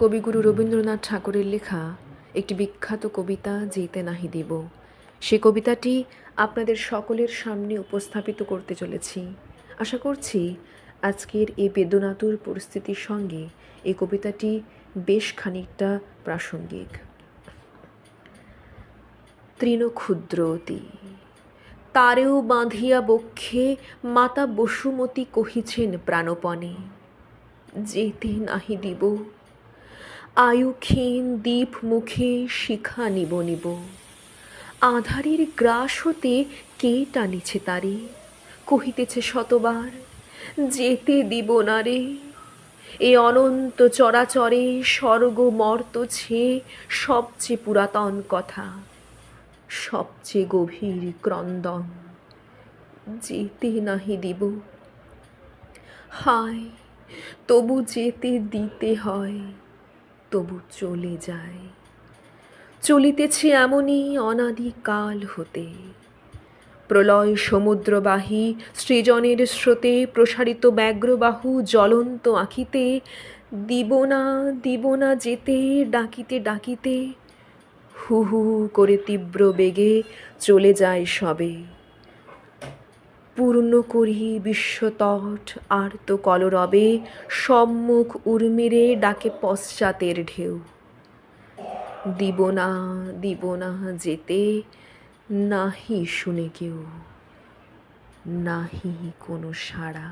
কবিগুরু রবীন্দ্রনাথ ঠাকুরের লেখা একটি বিখ্যাত কবিতা যেতে নাহি দিব। সে কবিতাটি আপনাদের সকলের সামনে উপস্থাপিত করতে চলেছি। আশা করছি আজকের এই বেদনাতুর পরিস্থিতির সঙ্গে এই কবিতাটি বেশ খানিকটা প্রাসঙ্গিক। তৃণক্ষুদ্র অতি তারেও বাঁধিয়া বক্ষে মাতা বসুমতী কহিছেন প্রাণপণে, যেতে নাহি দিব। আয়ু ক্ষীণ দ্বীপ মুখে শিখা নিব নিব, আধারের গ্রাস হতে কে টানিছে তারে, কহিতেছে শতবার যেতে দিব না রে। এ অনন্ত চরাচরে স্বর্গ মর্ত ছেয়ে সবচেয়ে পুরাতন কথা, সবচেয়ে গভীর ক্রন্দন, যেতে নাহি দিব। হায় তবু যেতে দিতে হয়, তবু চলে যায়। চলিতেছে এমনই অনাদিকাল হতে, প্রলয় সমুদ্রবাহী সৃজনের স্রোতে প্রসারিত ব্যগ্রবাহু জ্বলন্ত আঁখিতে দিব না যেতে ডাকিতে ডাকিতে হু হু করে তীব্র বেগে চলে যায় সবে। পূর্ণ করি বিশ্বতট আর্ত কলরবে, সম্মুখ উর্মিরে ডাকে পশ্চাতের ঢেউ। দিব না যেতে, নাহি শুনে কেউ, নাহি কোনো সাড়া।